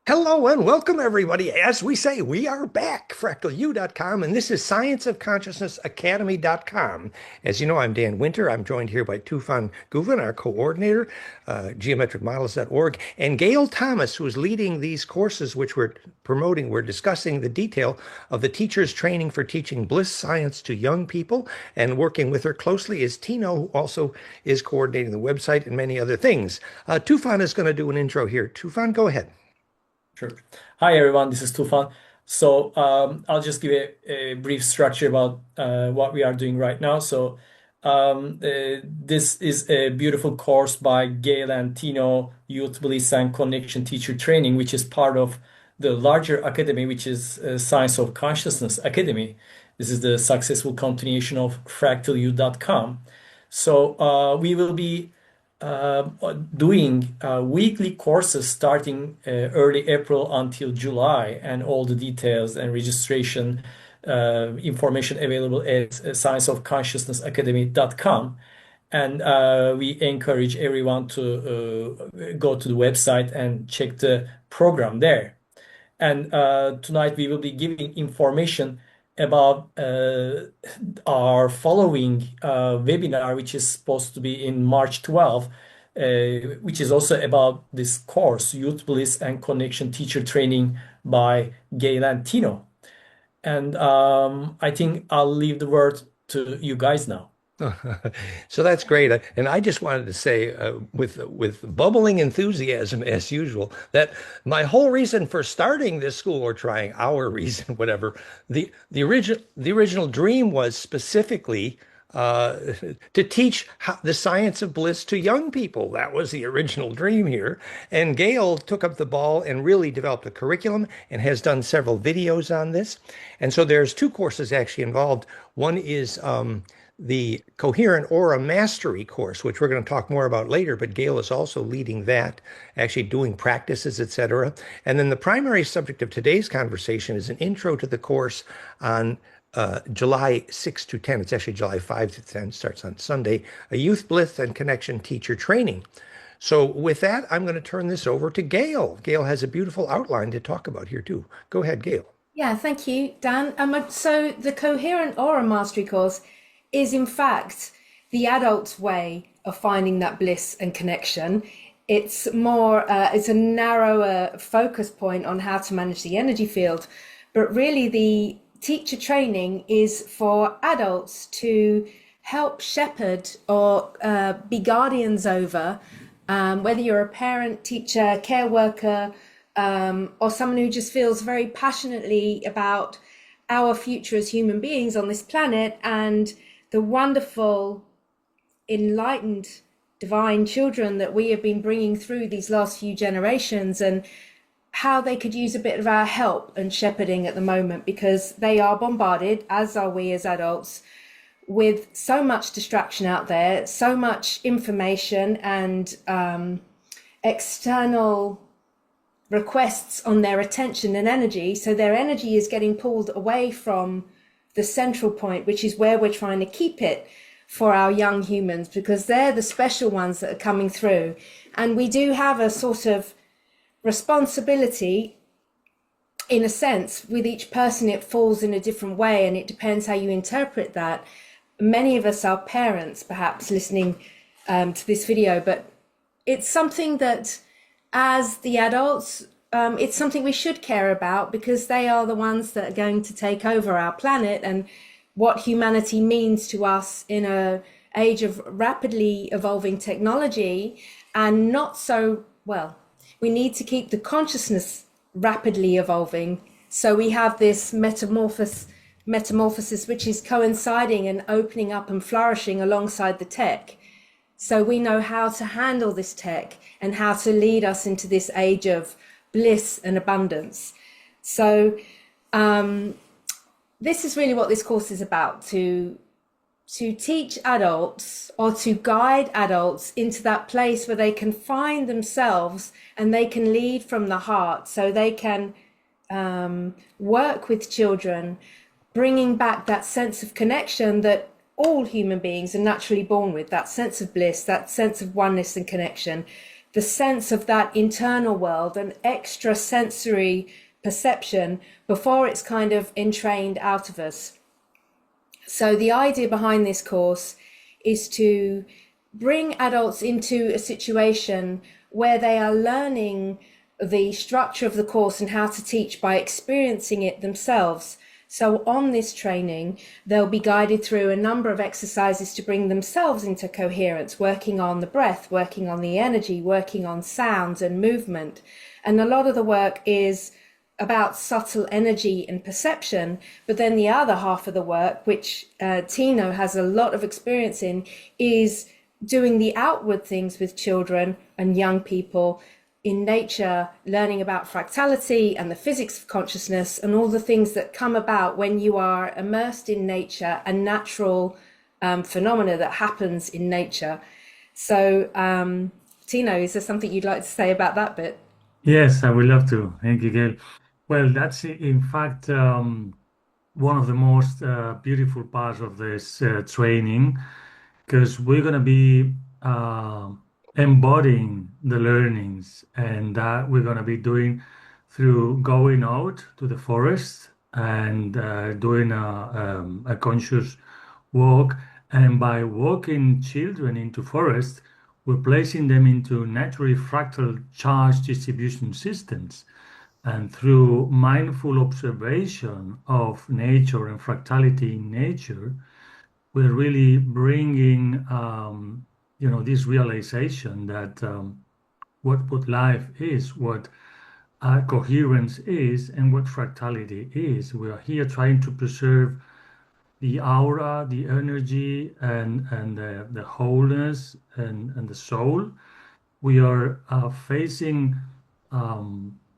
Hello and welcome, everybody. As we say, we are back, fractalu.com, and this is scienceofconsciousnessacademy.com. As you know, I'm Dan Winter. I'm joined here by Tufan Guven, our coordinator, geometricmodels.org, and Gayle Thomas, who is leading these courses, which we're promoting. We're discussing the detail of the teacher's training for teaching Bliss science to young people, and working with her closely is Tino, who also is coordinating the website and many other things. Tufan is going to do an intro here. Tufan, go ahead. Sure. Hi, everyone. This is Tufan. I'll just give a brief structure about what we are doing right now. This is a beautiful course by Gayle and Tino, Youth Bliss and Connection Teacher Training, which is part of the larger academy, which is Science of Consciousness Academy. This is the successful continuation of fractalu.com. We will be doing weekly courses starting early April until July, and all the details and registration information available at scienceofconsciousnessacademy.com. And we encourage everyone to go to the website and check the program there. And tonight we will be giving information about our following webinar, which is supposed to be in March 12th, which is also about this course, Youth Bliss and Connection Teacher Training by Gayle and Tino. And I think I'll leave the word to you guys now. So that's great. And I just wanted to say, with bubbling enthusiasm as usual, that my whole reason for starting this school, or trying our reason, whatever, the original dream was specifically to teach the science of bliss to young people. That was the original dream here. And Gayle took up the ball and really developed a curriculum and has done several videos on this. And so there's two courses actually involved. One is the Coherent Aura Mastery course, which we're going to talk more about later, but Gayle is also leading that, actually doing practices, etc. And then the primary subject of today's conversation is an intro to the course on July 6 to 10. It's actually July 5 to 10, starts on Sunday, a Youth Bliss and Connection Teacher Training. So with that, I'm going to turn this over to Gayle. Gayle has a beautiful outline to talk about here too. Go ahead, Gayle. Yeah, thank you, Dan. So the Coherent Aura Mastery course is in fact the adult's way of finding that bliss and connection. It's more, it's a narrower focus point on how to manage the energy field, but really the teacher training is for adults to help shepherd or be guardians over, whether you're a parent, teacher, care worker, or someone who just feels very passionately about our future as human beings on this planet and the wonderful, enlightened, divine children that we have been bringing through these last few generations, and how they could use a bit of our help and shepherding at the moment, because they are bombarded, as are we as adults, with so much distraction out there, so much information and external requests on their attention and energy. So their energy is getting pulled away from the central point, which is where we're trying to keep it for our young humans, because they're the special ones that are coming through. And we do have a sort of responsibility, in a sense. With each person it falls in a different way, and it depends how you interpret that. Many of us are parents, perhaps listening to this video, but it's something that, as the adults, it's something we should care about, because they are the ones that are going to take over our planet, and what humanity means to us in an age of rapidly evolving technology. And not so well, we need to keep the consciousness rapidly evolving, so we have this metamorphosis which is coinciding and opening up and flourishing alongside the tech. So we know how to handle this tech and how to lead us into this age of bliss and abundance. So this is really what this course is about, to teach adults, or to guide adults into that place where they can find themselves and they can lead from the heart, so they can work with children, bringing back that sense of connection that all human beings are naturally born with, that sense of bliss, that sense of oneness and connection the sense of that internal world and extra sensory perception before it's kind of entrained out of us. So the idea behind this course is to bring adults into a situation where they are learning the structure of the course and how to teach by experiencing it themselves. So on this training, they'll be guided through a number of exercises to bring themselves into coherence, working on the breath, working on the energy, working on sounds and movement. And a lot of the work is about subtle energy and perception, but then the other half of the work, which Tino has a lot of experience in, is doing the outward things with children and young people in nature, learning about fractality and the physics of consciousness and all the things that come about when you are immersed in nature and natural phenomena that happens in nature. So, Tino, is there something you'd like to say about that bit? Yes, I would love to. Thank you, Gail. Well, that's in fact one of the most beautiful parts of this training because we're going to be embodying the learnings, and that we're going to be doing through going out to the forest and doing a conscious walk. And by walking children into forest, we're placing them into naturally fractal charge distribution systems. And through mindful observation of nature and fractality in nature, we're really bringing, this realization that what life is, what coherence is, and what fractality is. We are here trying to preserve the aura, the energy, and the wholeness and the soul. We are facing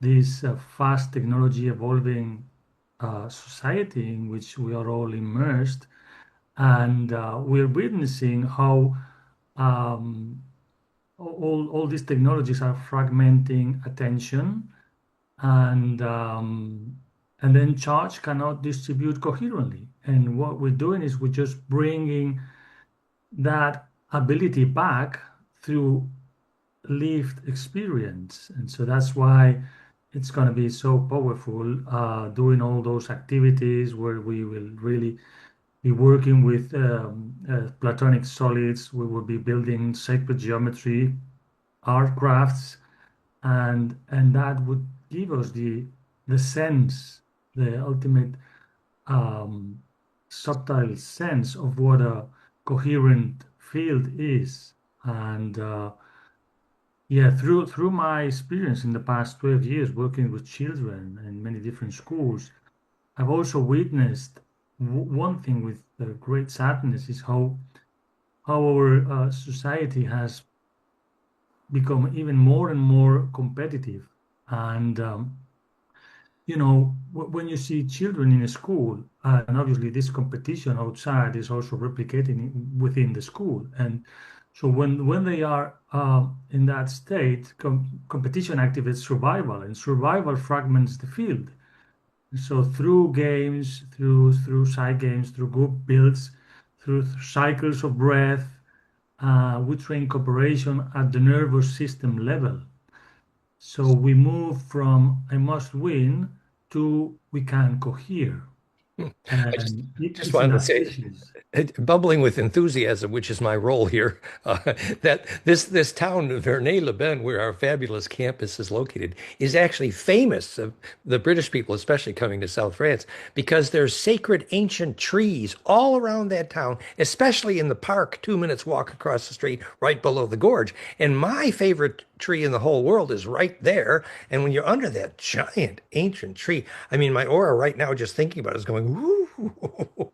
this fast technology evolving society in which we are all immersed, and we're witnessing how all these technologies are fragmenting attention, and then charge cannot distribute coherently. And what we're doing is we're just bringing that ability back through lived experience. And so that's why it's going to be so powerful doing all those activities where we will really be working with platonic solids. We will be building sacred geometry, art crafts, and that would give us the sense, the ultimate subtle sense of what a coherent field is. And yeah, through my experience in the past 12 years working with children in many different schools, I've also witnessed one thing with great sadness is how our society has become even more and more competitive. And when you see children in a school, and obviously this competition outside is also replicating within the school. And so when they are in that state, competition activates survival, and survival fragments the field. So through games, through side games, through group builds, through cycles of breath, we train cooperation at the nervous system level. So we move from I must win to we can cohere. I just And just it's in wanted to that say, process. bubbling with enthusiasm, which is my role here, that this town, Vernay-le-Ben, where our fabulous campus is located, is actually famous of the British people, especially coming to South France, because there's sacred ancient trees all around that town, especially in the park, 2 minutes walk across the street, right below the gorge. And my favorite tree in the whole world is right there. And when you're under that giant ancient tree, I mean, my aura right now, just thinking about it, is going, whoo.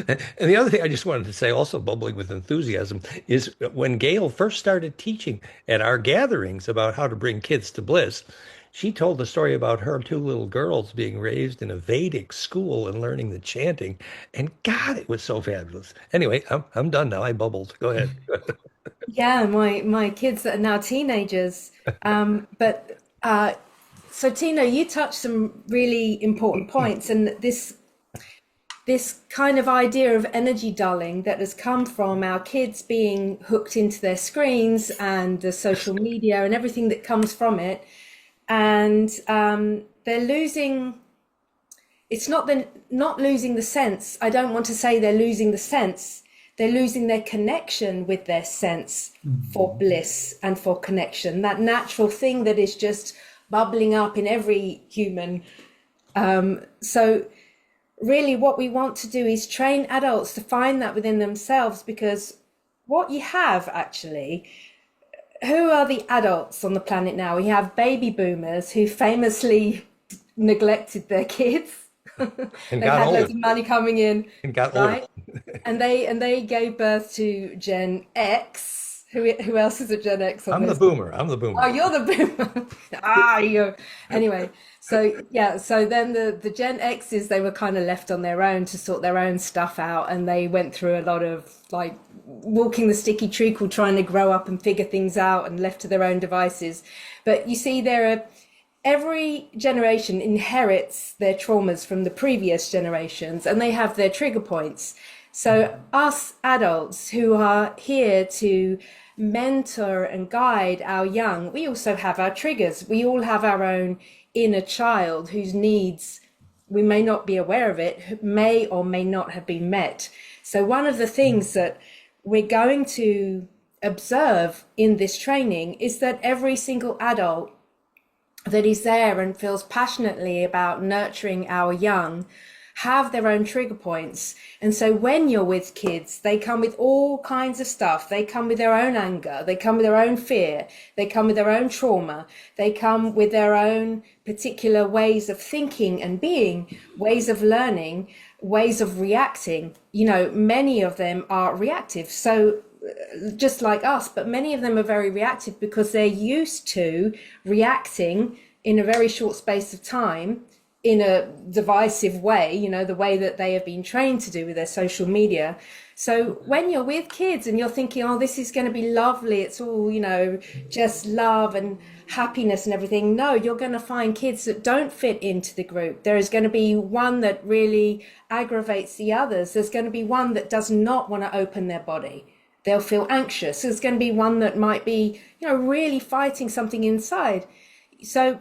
And the other thing I just wanted to say, also bubbling with enthusiasm, is when Gail first started teaching at our gatherings about how to bring kids to bliss, she told the story about her two little girls being raised in a Vedic school and learning the chanting. And God, it was so fabulous. Anyway, I'm done now. I bubbled. Go ahead. Yeah, my kids that are now teenagers. But so Tino, you touched some really important points, and this this kind of idea of energy dulling that has come from our kids being hooked into their screens and the social media and everything that comes from it. And they're losing, it's not not losing the sense. I don't want to say they're losing the sense. They're losing their connection with their sense for bliss and for connection, that natural thing that is just bubbling up in every human. So really what we want to do is train adults to find that within themselves, because what you have actually, who are the adults on the planet now? We have baby boomers who famously neglected their kids. And They've got had older. loads of money coming in, And got older. right? And they gave birth to Gen X. Who else is a Gen X on I'm the this? boomer. I'm the boomer. Oh, you're the boomer. You. Anyway, so yeah, so then the Gen X's, they were kind of left on their own to sort their own stuff out, and they went through a lot of like walking the sticky treacle, trying to grow up and figure things out, and left to their own devices. But you see, every generation inherits their traumas from the previous generations, and they have their trigger points. So us adults who are here to mentor and guide our young, we also have our triggers. We all have our own inner child whose needs, we may not be aware of it, may or may not have been met. So one of the things that we're going to observe in this training is that every single adult that is there and feels passionately about nurturing our young have their own trigger points. And so when you're with kids, they come with all kinds of stuff. They come with their own anger, they come with their own fear, they come with their own trauma, they come with their own particular ways of thinking and being, ways of learning, ways of reacting. You know, many of them are reactive, so just like us, but many of them are very reactive because they're used to reacting in a very short space of time in a divisive way, you know, the way that they have been trained to do with their social media. So when you're with kids and you're thinking, oh, this is going to be lovely, it's all, you know, just love and happiness and everything. No, you're going to find kids that don't fit into the group. There is going to be one that really aggravates the others. There's going to be one that does not want to open their body. They'll feel anxious. There's going to be one that might be, you know, really fighting something inside. So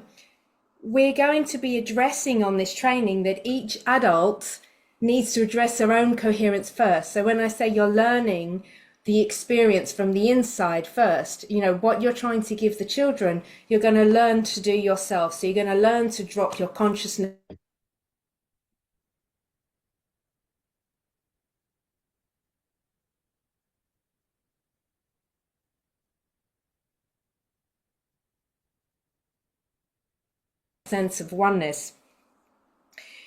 we're going to be addressing on this training that each adult needs to address their own coherence first. So when I say you're learning the experience from the inside first, you know, what you're trying to give the children, you're going to learn to do yourself. So you're going to learn to drop your consciousness sense of oneness,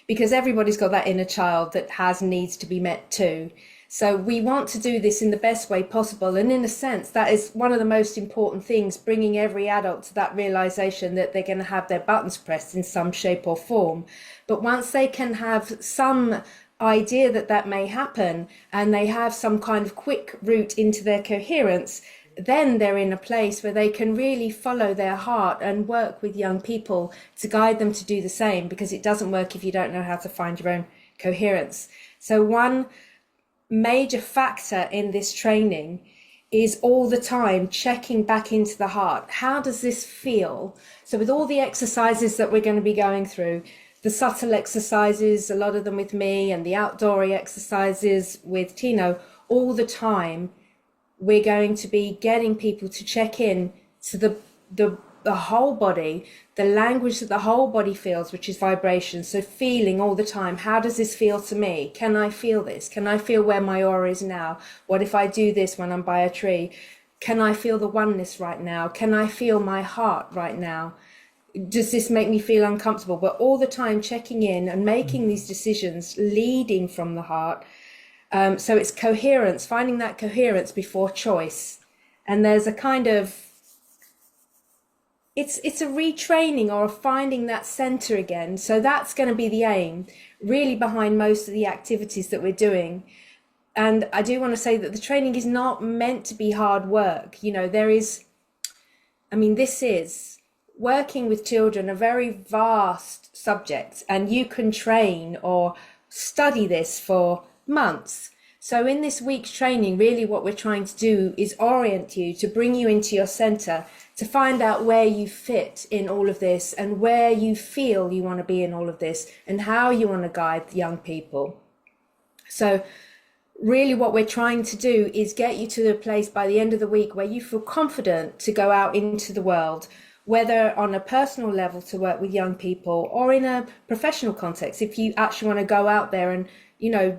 because everybody's got that inner child that has needs to be met too. So we want to do this in the best way possible. And in a sense, that is one of the most important things, bringing every adult to that realization that they're going to have their buttons pressed in some shape or form. But once they can have some idea that that may happen, and they have some kind of quick route into their coherence, then they're in a place where they can really follow their heart and work with young people to guide them to do the same, because it doesn't work if you don't know how to find your own coherence. So one major factor in this training is all the time checking back into the heart. How does this feel? So with all the exercises that we're going to be going through, the subtle exercises, a lot of them with me, and the outdoory exercises with Tino, all the time we're going to be getting people to check in to the whole body, the language that the whole body feels, which is vibration. So feeling all the time, how does this feel to me? Can I feel this? Can I feel where my aura is now? What if I do this when I'm by a tree? Can I feel the oneness right now? Can I feel my heart right now? Does this make me feel uncomfortable? But all the time checking in and making these decisions, leading from the heart. So it's coherence, finding that coherence before choice. And there's a kind of, it's a retraining or a finding that center again. So that's going to be the aim really behind most of the activities that we're doing. And I do want to say that the training is not meant to be hard work. You know, there is, I mean, this is working with children, a very vast subject, and you can train or study this for months. So in this week's training, really what we're trying to do is orient you, to bring you into your center, to find out where you fit in all of this and where you feel you want to be in all of this and how you want to guide young people. So really what we're trying to do is get you to the place by the end of the week where you feel confident to go out into the world, whether on a personal level to work with young people or in a professional context. If you actually want to go out there and,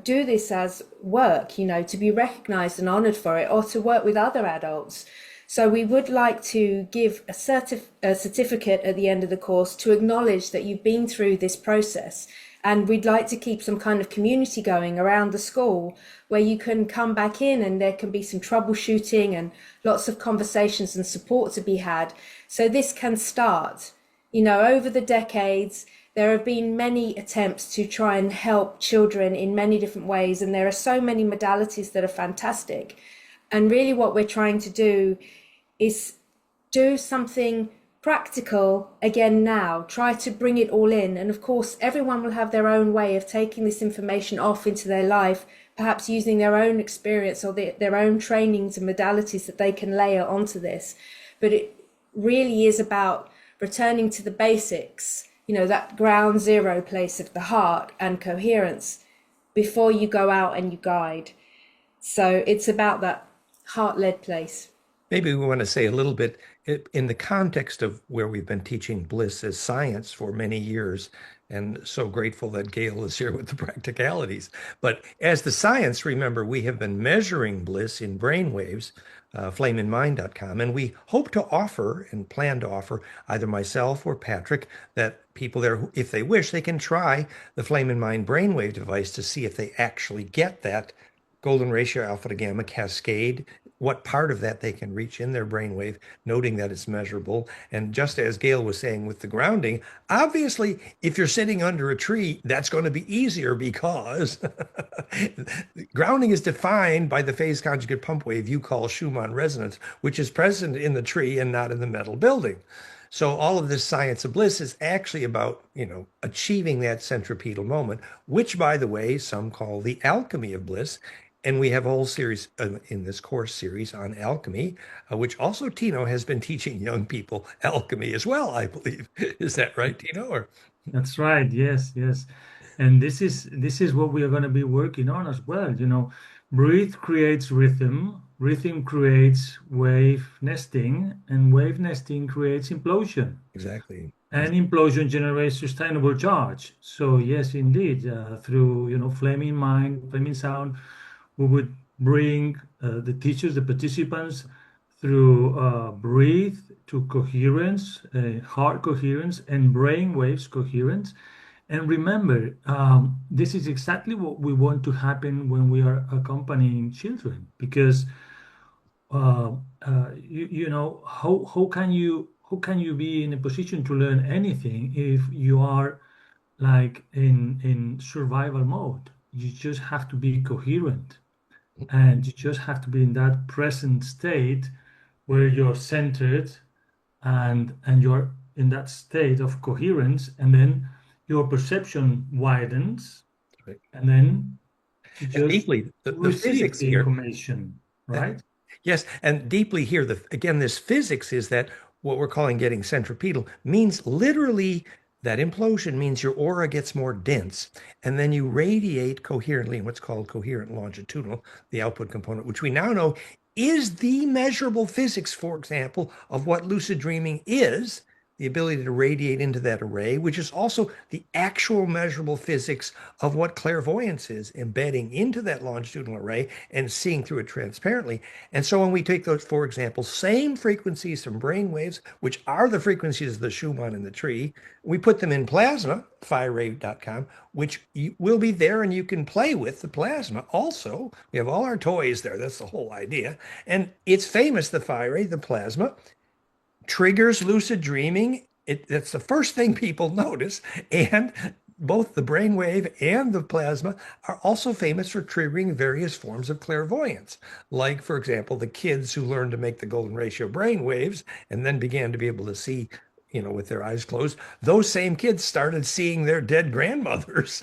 do this as work, to be recognized and honored for it, or to work with other adults. So we would like to give a certificate at the end of the course to acknowledge that you've been through this process. And we'd like to keep some kind of community going around the school where you can come back in and there can be some troubleshooting and lots of conversations and support to be had. So this can start. Over the decades, there have been many attempts to try and help children in many different ways. And there are so many modalities that are fantastic. And really what we're trying to do is do something practical again now, try to bring it all in. And of course, everyone will have their own way of taking this information off into their life, perhaps using their own experience or their own trainings and modalities that they can layer onto this. But it really is about returning to the basics, that ground zero place of the heart and coherence before you go out and you guide. So it's about that heart-led place. Maybe we want to say a little bit in the context of where we've been teaching Bliss as science for many years, and so grateful that Gayle is here with the practicalities. But as the science, remember, we have been measuring Bliss in brainwaves, flameinmind.com, and we hope to offer and plan to offer either myself or Patrick that people there, if they wish, they can try the Flame in Mind brainwave device to see if they actually get that golden ratio alpha to gamma cascade, what part of that they can reach in their brainwave, noting that it's measurable. And just as Gayle was saying with the grounding, obviously, if you're sitting under a tree, that's going to be easier because grounding is defined by the phase conjugate pump wave you call Schumann resonance, which is present in the tree and not in the metal building. So all of this science of bliss is actually about, achieving that centripetal moment, which, by the way, some call the alchemy of bliss. And we have a whole series in this course series on alchemy, which also Tino has been teaching young people alchemy as well, I believe. Is that right, Tino? Or That's right. Yes, yes. And this is what we are going to be working on as well. Breathe creates rhythm, rhythm creates wave nesting, and wave nesting creates implosion. exactly. And implosion generates sustainable charge. So yes, indeed, through flaming mind, flaming sound, we would bring the teachers, the participants, through breathe to coherence, heart coherence, and brain waves coherence. And remember, this is exactly what we want to happen when we are accompanying children, because how can you be in a position to learn anything if you are like in survival mode? You just have to be coherent, and you just have to be in that present state where you're centered and you're in that state of coherence, and then your perception widens, Right. and then you And just deeply, the receive physics the here. information, right? Yes, and deeply here, again, this physics is that what we're calling getting centripetal means literally that implosion means your aura gets more dense, and then you radiate coherently in what's called coherent longitudinal, the output component, which we now know is the measurable physics, for example, of what lucid dreaming is, the ability to radiate into that array, which is also the actual measurable physics of what clairvoyance is, embedding into that longitudinal array and seeing through it transparently. And so when we take those, for example, same frequencies from brain waves, which are the frequencies of the Schumann in the tree, we put them in plasma, firerave.com, which will be there and you can play with the plasma. Also, we have all our toys there. That's the whole idea. And it's famous, the fire, the plasma triggers lucid dreaming. That's the first thing people notice. And both the brainwave and the plasma are also famous for triggering various forms of clairvoyance. Like, for example, the kids who learned to make the golden ratio brain waves and then began to be able to see, with their eyes closed, those same kids started seeing their dead grandmothers.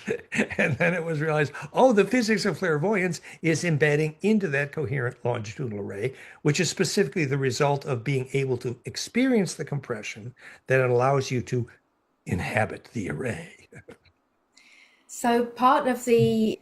And then it was realized, oh, the physics of clairvoyance is embedding into that coherent longitudinal array, which is specifically the result of being able to experience the compression that allows you to inhabit the array. So part of the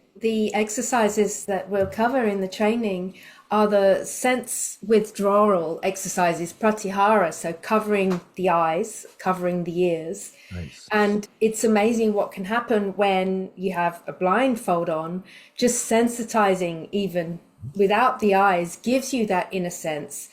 exercises that we'll cover in the training are the sense withdrawal exercises, pratyahara, so covering the eyes, covering the ears. Nice. And it's amazing what can happen when you have a blindfold on. Just sensitizing even without the eyes gives you that inner sense.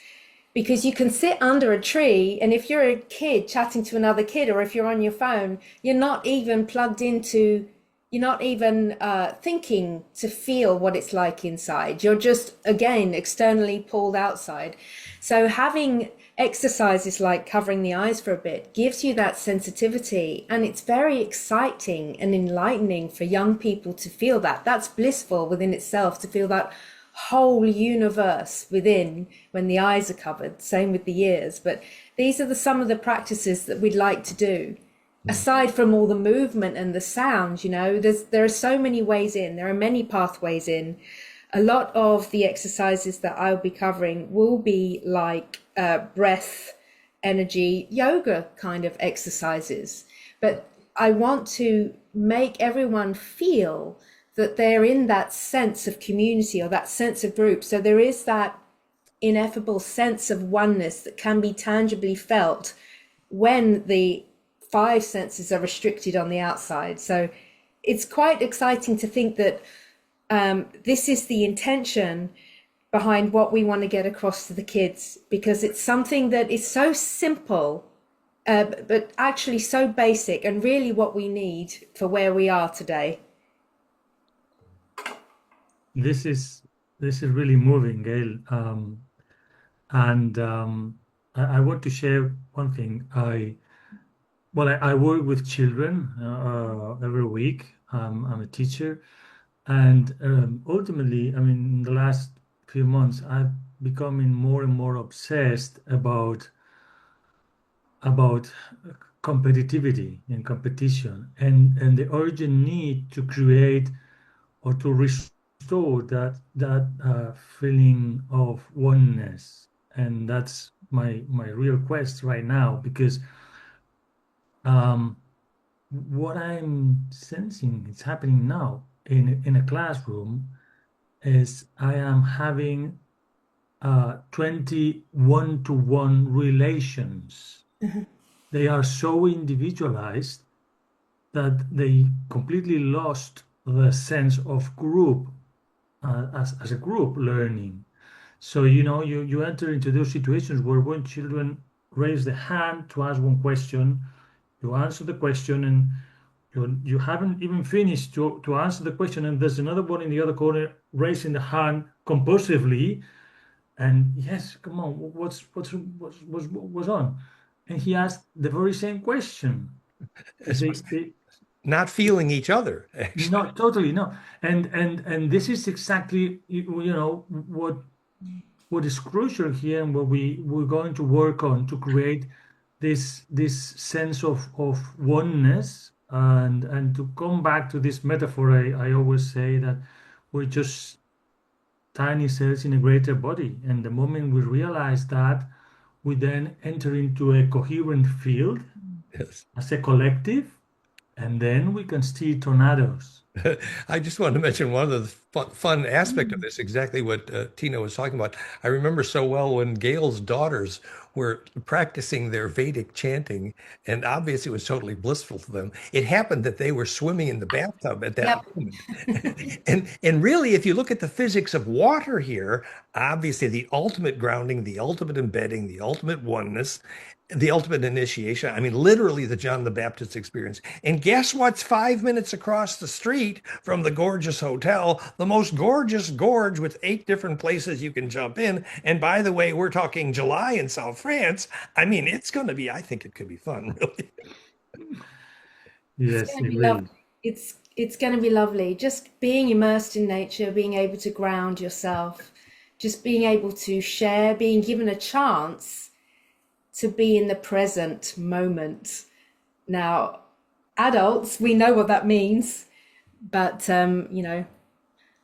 Because you can sit under a tree, and if you're a kid chatting to another kid, or if you're on your phone, you're not even plugged into, you're not even thinking to feel what it's like inside. You're just, again, externally pulled outside. So having exercises like covering the eyes for a bit gives you that sensitivity, and it's very exciting and enlightening for young people to feel that. That's blissful within itself, to feel that whole universe within when the eyes are covered. Same with the ears. But these are some of the practices that we'd like to do. Aside from all the movement and the sounds, there are so many ways in. There are many pathways in. A lot of the exercises that I'll be covering will be like breath, energy, yoga kind of exercises. But I want to make everyone feel that they're in that sense of community or that sense of group. So there is that ineffable sense of oneness that can be tangibly felt when the 5 senses are restricted on the outside. So it's quite exciting to think that this is the intention behind what we want to get across to the kids, because it's something that is so simple, but actually so basic, and really what we need for where we are today. This is really moving, Gail. And I want to share one thing. I work with children every week. I'm a teacher, and ultimately, I mean, in the last few months, I've becoming more and more obsessed about competitivity and competition, and the urgent need to create or to restore that feeling of oneness. And that's my real quest right now, because what I'm sensing is happening now in a classroom is I am having 20 one-to-one relations. They are so individualized that they completely lost the sense of group as a group learning. So you enter into those situations where when children raise the hand to ask one question, you answer the question, and you haven't even finished to answer the question, and there's another one in the other corner raising the hand compulsively, and yes, come on, what's on? And he asked the very same question. They Not feeling each other, actually. not totally, no. And this is exactly what is crucial here, and what we're going to work on to create this sense of oneness, and to come back to this metaphor. I always say that we're just tiny cells in a greater body, and the moment we realize that, we then enter into a coherent field Yes. as a collective, and then we can steer tornadoes. I just wanted to mention one of the fun aspect of this, exactly what Tino was talking about. I remember so well when Gayle's daughters were practicing their Vedic chanting, and obviously it was totally blissful to them. It happened that they were swimming in the bathtub at that moment. And really, if you look at the physics of water here, obviously the ultimate grounding, the ultimate embedding, the ultimate oneness, the ultimate initiation. I mean, literally the John the Baptist experience. And guess what's 5 minutes across the street from the gorgeous hotel, the most gorgeous gorge with 8 different places you can jump in. And by the way, we're talking July in South France. I mean, it's going to be, I think it could be fun, really. Yes, It's it going to be will. lovely. It's going to be lovely. Just being immersed in nature, being able to ground yourself, just being able to share, being given a chance to be in the present moment. Now, adults, we know what that means, but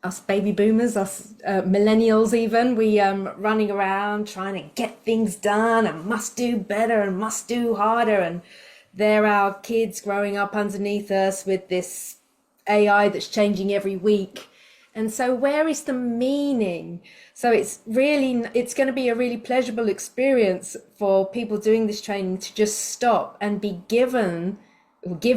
us baby boomers, us millennials even, we running around trying to get things done and must do better and must do harder. And they're our kids growing up underneath us with this AI that's changing every week. And so where is the meaning? So it's going to be a really pleasurable experience for people doing this training to just stop and give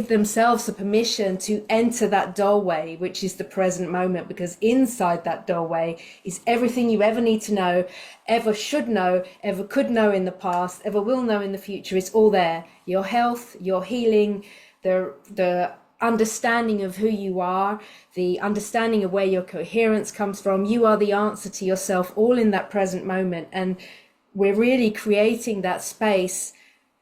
themselves the permission to enter that doorway, which is the present moment, because inside that doorway is everything you ever need to know, ever should know, ever could know in the past, ever will know in the future. It's all there. Your health, your healing, the understanding of who you are, the understanding of where your coherence comes from. You are the answer to yourself, all in that present moment. And we're really creating that space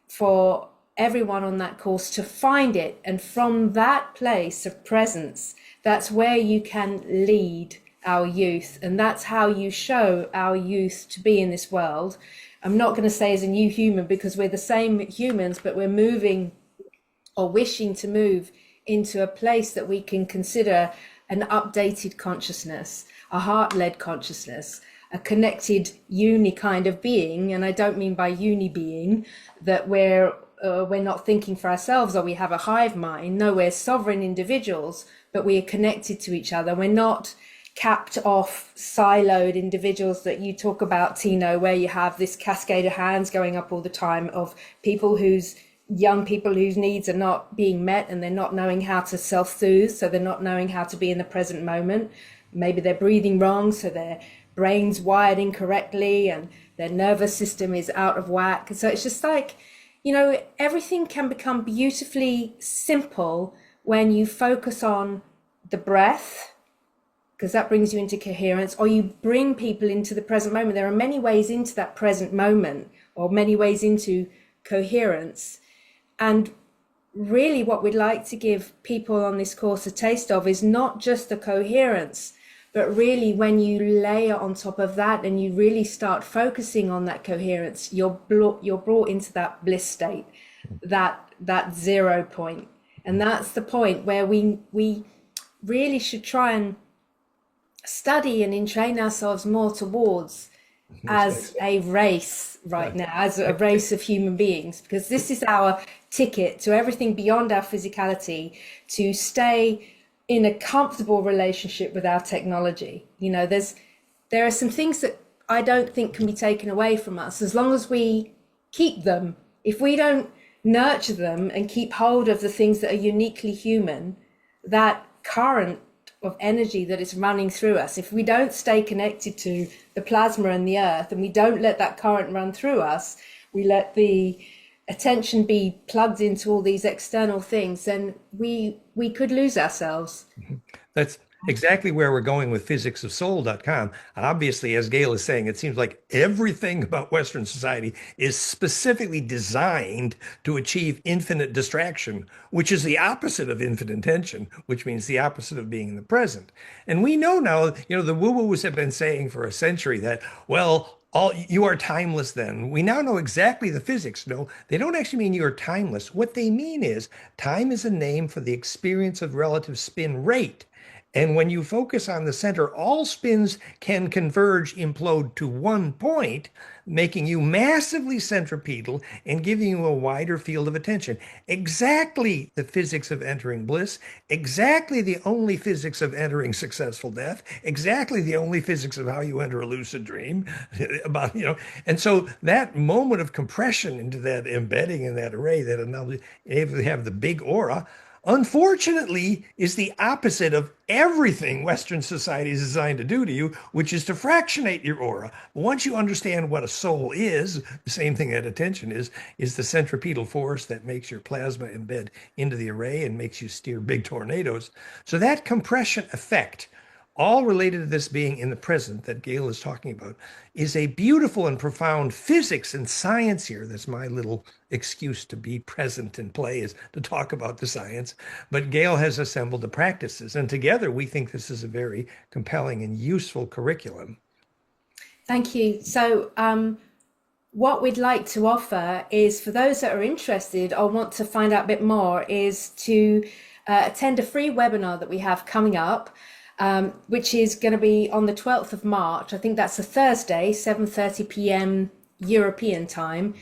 for everyone on that course to find it. And from that place of presence, that's where you can lead our youth. And that's how you show our youth to be in this world. I'm not going to say as a new human, because we're the same humans, but we're moving or wishing to move into a place that we can consider an updated consciousness, a heart-led consciousness, a connected uni kind of being. And I don't mean by uni being that we're not thinking for ourselves or we have a hive mind. No, we're sovereign individuals, but we are connected to each other. We're not capped off, siloed individuals that you talk about, Tino, where you have this cascade of hands going up all the time of young people whose needs are not being met, and they're not knowing how to self-soothe, so they're not knowing how to be in the present moment. Maybe they're breathing wrong, so their brain's wired incorrectly and their nervous system is out of whack. So it's just like, everything can become beautifully simple when you focus on the breath, because that brings you into coherence, or you bring people into the present moment. There are many ways into that present moment, or many ways into coherence. And really what we'd like to give people on this course a taste of is not just the coherence, but really when you layer on top of that and you really start focusing on that coherence, you're brought into that bliss state, that 0 point. And that's the point where we really should try and study and entrain ourselves more towards as a race right now, as a race of human beings, because this is our ticket to everything beyond our physicality, to stay in a comfortable relationship with our technology. There are some things that I don't think can be taken away from us as long as we keep them. If we don't nurture them and keep hold of the things that are uniquely human, that current of energy that is running through us, if we don't stay connected to the plasma and the earth, and we don't let that current run through us, we let the attention be plugged into all these external things, then we could lose ourselves. That's exactly where we're going with physicsofsoul.com. Obviously, as Gayle is saying, it seems like everything about Western society is specifically designed to achieve infinite distraction, which is the opposite of infinite attention, which means the opposite of being in the present. And we know now, the woo-woos have been saying for a century that, well, you are timeless then. We now know exactly the physics. No, they don't actually mean you are timeless. What they mean is time is a name for the experience of relative spin rate. And when you focus on the center, all spins can converge, implode to one point, making you massively centripetal and giving you a wider field of attention. Exactly the physics of entering bliss, exactly the only physics of entering successful death, exactly the only physics of how you enter a lucid dream. And so that moment of compression into that embedding in that array that enables you to have the big aura, unfortunately, is the opposite of everything Western society is designed to do to you, which is to fractionate your aura. Once you understand what a soul is, the same thing that attention is the centripetal force that makes your plasma embed into the array and makes you steer big tornadoes. So that compression effect, all related to this being in the present that Gayle is talking about, is a beautiful and profound physics and science here. That's my little excuse to be present and play, is to talk about the science. But Gayle has assembled the practices, and together we think this is a very compelling and useful curriculum. Thank you. So what we'd like to offer is for those that are interested or want to find out a bit more is to attend a free webinar that we have coming up, which is going to be on the 12th of March. I think that's a Thursday, 7:30 p.m. European time.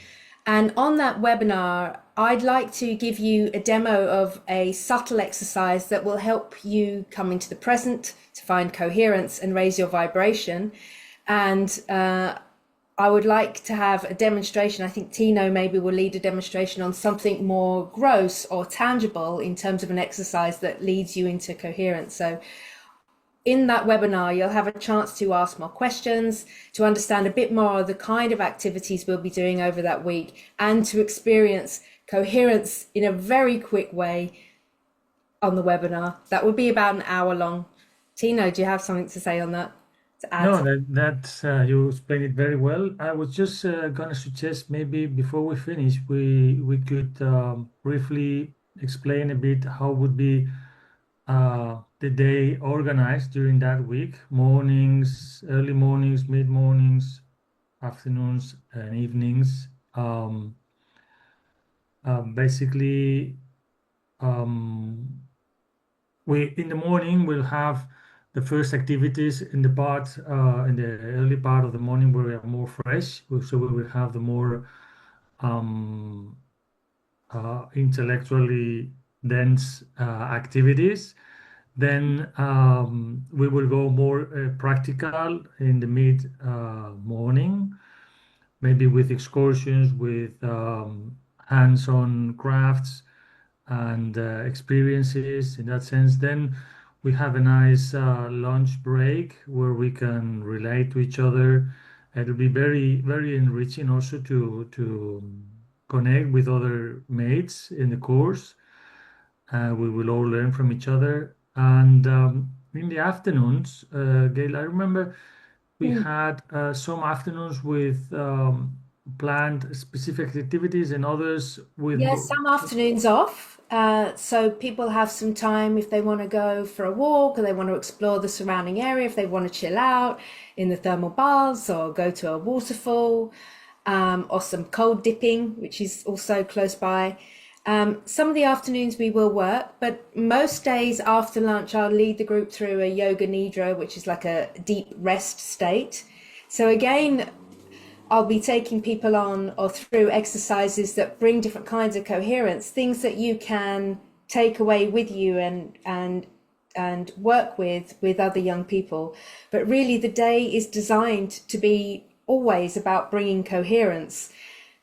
And on that webinar, I'd like to give you a demo of a subtle exercise that will help you come into the present to find coherence and raise your vibration. And I would like to have a demonstration. I think Tino maybe will lead a demonstration on something more gross or tangible in terms of an exercise that leads you into coherence. So in that webinar, you'll have a chance to ask more questions, to understand a bit more of the kind of activities we'll be doing over that week, and to experience coherence in a very quick way on the webinar. That would be about an hour long. Tino, do you have something to say on that, to add? No, that's you explained it very well. I was just gonna suggest maybe before we finish, we could briefly explain a bit how would be the day organized during that week, mornings, early mornings, mid mornings, afternoons, and evenings. Basically, um, we in the morning we'll have the first activities in the part in the early part of the morning where we are more fresh. So we will have the more um, intellectually dense activities. Then we will go more practical in the mid morning, maybe with excursions, with hands-on crafts and experiences in that sense. Then we have a nice lunch break where we can relate to each other. It'll be very, very enriching also to connect with other mates in the course. We will all learn from each other. And in the afternoons, Gail, I remember we had some afternoons with planned specific activities and others with Yes, some afternoons off. So people have some time if they want to go for a walk or they want to explore the surrounding area, if they want to chill out in the thermal baths or go to a waterfall, or some cold dipping, which is also close by. Some of the afternoons we will work, but most days after lunch, I'll lead the group through a yoga nidra, which is like a deep rest state. So again, I'll be taking people on or through exercises that bring different kinds of coherence, things that you can take away with you and work with other young people. But really, the day is designed to be always about bringing coherence.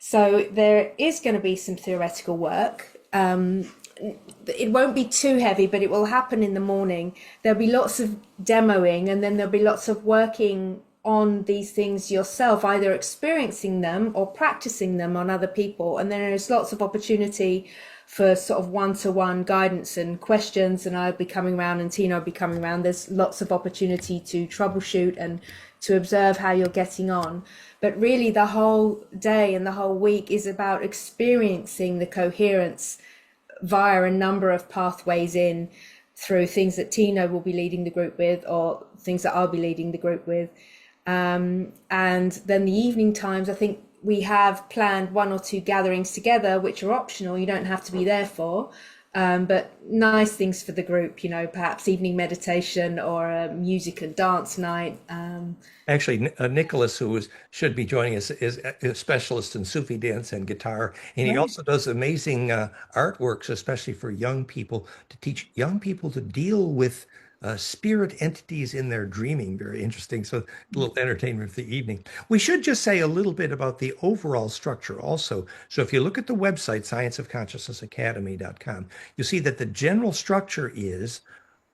So there is going to be some theoretical work. It won't be too heavy, but it will happen in the morning. There'll be lots of demoing, and then there'll be lots of working on these things yourself, either experiencing them or practicing them on other people. And then there's lots of opportunity for sort of one-to-one guidance and questions, and I'll be coming around and Tino will be coming around. There's lots of opportunity to troubleshoot and to observe how you're getting on. But really the whole day and the whole week is about experiencing the coherence via a number of pathways in through things that Tino will be leading the group with or things that I'll be leading the group with. And then the evening times, I think we have planned one or two gatherings together, which are optional. You don't have to be there for, but nice things for the group, you know, perhaps evening meditation or a music and dance night. Actually, Nicholas, should be joining us, is a specialist in Sufi dance and guitar, and he Right. also does amazing artworks, especially for young people, to teach young people to deal with spirit entities in their dreaming. Very interesting. So, a little entertainment for the evening. We should just say a little bit about the overall structure also. So, if you look at the website, scienceofconsciousnessacademy.com, you see that the general structure is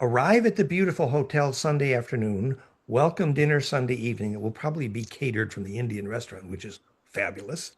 arrive at the beautiful hotel Sunday afternoon, welcome dinner Sunday evening. It will probably be catered from the Indian restaurant, which is fabulous.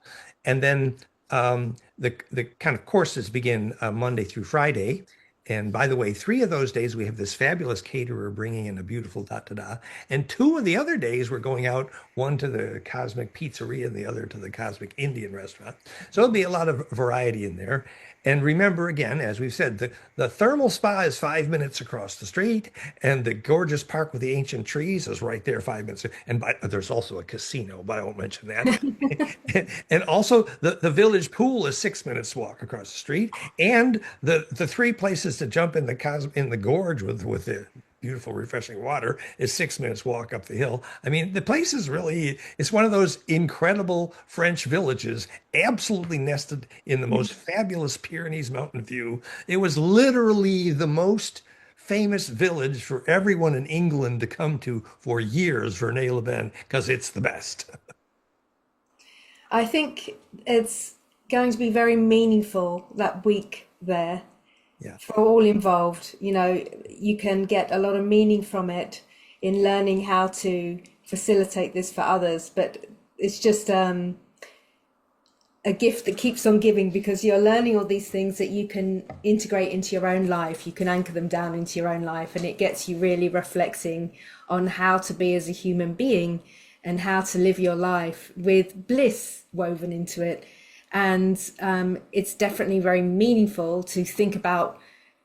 And then the kind of courses begin Monday through Friday. And by the way, 3 of those days we have this fabulous caterer bringing in a beautiful da-da-da. And 2 of the other days we're going out, one to the Cosmic Pizzeria and the other to the Cosmic Indian Restaurant. So there'll be a lot of variety in there. And remember, again, as we've said, the thermal spa is 5 minutes across the street, and the gorgeous park with the ancient trees is right there 5 minutes. And there's also a casino, but I won't mention that. And also, the village pool is 6 minutes walk across the street, and the three places to jump in the gorge with the beautiful, refreshing water is 6 minutes walk up the hill. I mean, the place is really, it's one of those incredible French villages, absolutely nested in the most fabulous Pyrenees mountain view. It was literally the most famous village for everyone in England to come to for years, Verneuil-les-Bains, because it's the best. I think it's going to be very meaningful that week there Yeah. for all involved. You know, you can get a lot of meaning from it in learning how to facilitate this for others, but it's just a gift that keeps on giving because you're learning all these things that you can integrate into your own life. You can anchor them down into your own life, and it gets you really reflecting on how to be as a human being and how to live your life with bliss woven into it. And it's definitely very meaningful to think about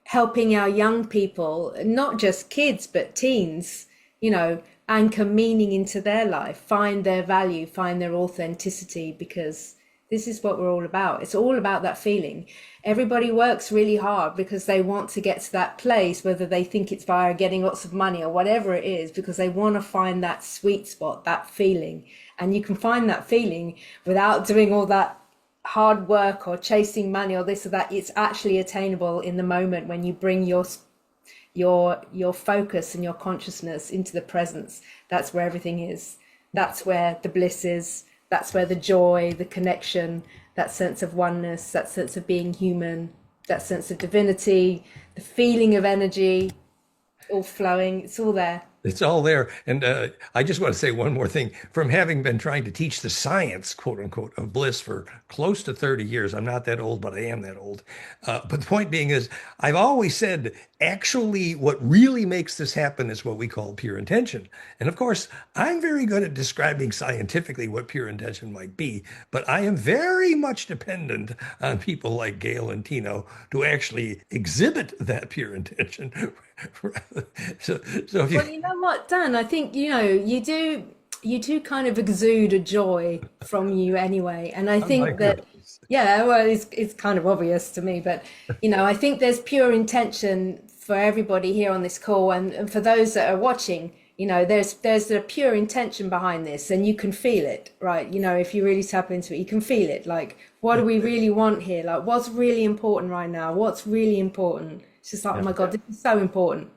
helping our young people, not just kids, but teens, you know, anchor meaning into their life, find their value, find their authenticity, because this is what we're all about. It's all about that feeling. Everybody works really hard because they want to get to that place, whether they think it's via getting lots of money or whatever it is, because they want to find that sweet spot, that feeling. And you can find that feeling without doing all that hard work or chasing money or this or that. It's actually attainable in the moment when you bring your focus and your consciousness into the presence. That's where everything is. That's where the bliss is. That's where the joy, the connection, that sense of oneness, that sense of being human, that sense of divinity, the feeling of energy, all flowing. It's all there. It's all there. And I just want to say one more thing. From having been trying to teach the science, quote unquote, of bliss for close to 30 years, I'm not that old, but I am that old. But the point being is, I've always said, actually, what really makes this happen is what we call pure intention. And of course, I'm very good at describing scientifically what pure intention might be, but I am very much dependent on people like Gayle and Tino to actually exhibit that pure intention. So if you Well, you know what, Dan, I think, you know, you do kind of exude a joy from you anyway. And I oh my think that, goodness. yeah, well, it's kind of obvious to me, but, you know, I think there's pure intention for everybody here on this call. And for those that are watching, you know, there's a pure intention behind this, and you can feel it, right? You know, if you really tap into it, you can feel it. Like, what do we really want here? Like, what's really important right now? What's really important? It's just like, oh Yeah. my God, this is so important.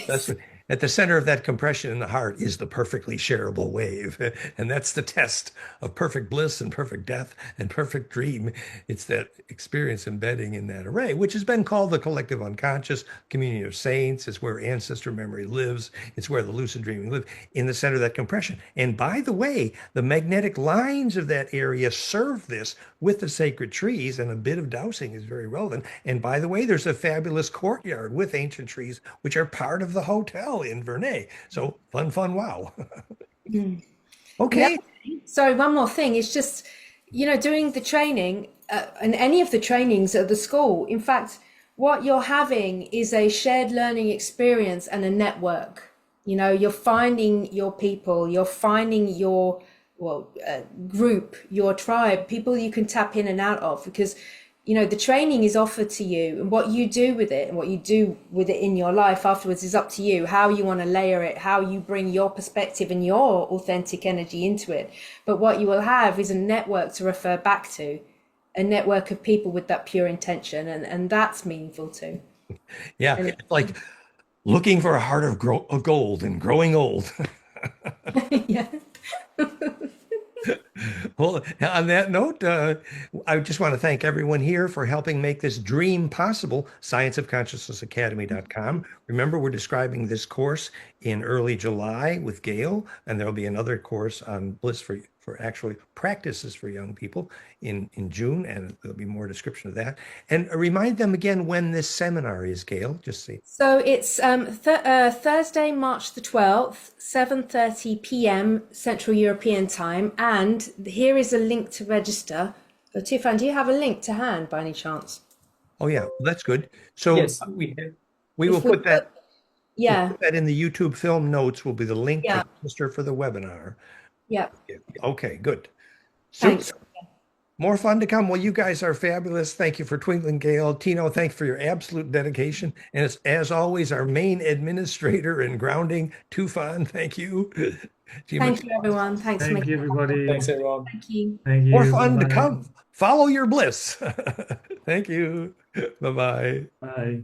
That's what, at the center of that compression in the heart is the perfectly shareable wave. And that's the test of perfect bliss and perfect death and perfect dream. It's that experience embedding in that array, which has been called the collective unconscious, community of saints. It's where ancestor memory lives. It's where the lucid dreaming live, in the center of that compression. And by the way, the magnetic lines of that area serve this with the sacred trees, and a bit of dowsing is very relevant. And by the way, there's a fabulous courtyard with ancient trees, which are part of the hotel in Vernay. So fun, fun, wow. And the Okay. other thing, sorry, one more thing. It's just, you know, doing the training and any of the trainings at the school. In fact, what you're having is a shared learning experience and a network. You know, you're finding your people, you're finding your, well, group, your tribe, people you can tap in and out of, because you know the training is offered to you, and what you do with it and what you do with it in your life afterwards is up to you. How you want to layer it, how you bring your perspective and your authentic energy into it. But what you will have is a network to refer back to, a network of people with that pure intention, and that's meaningful too. Yeah. And It's like looking for a heart of gold and growing old. yeah. Well, on that note, I just want to thank everyone here for helping make this dream possible. Scienceofconsciousnessacademy.com. Remember, we're describing this course in early July with Gayle, and there'll be another course on Bliss for actually practices for young people in June, and there'll be more description of that. And remind them again when this seminar is, Gail. Just say. So it's Thursday, March the 12th, 7:30 p.m. Central European Time. And here is a link to register. Oh, Tufan, do you have a link to hand by any chance? Oh yeah, that's good. So Yes, we have. we will If we put that. We'll Yeah, put that in the YouTube film notes. Will be the link yeah, to register for the webinar. yeah. Okay, good. Super. Thanks. More fun to come. Well, you guys are fabulous. Thank you for twinkling, Gail. Tino, thanks for your absolute dedication. And as always, our main administrator and grounding, Tufan, thank you. Gee, Thank you, everyone. Thanks for Thank making you, it. everybody. Thanks, everyone. Thank you. Thank more you. fun to Bye-bye. come. Follow your bliss. Thank you. Bye-bye. Bye.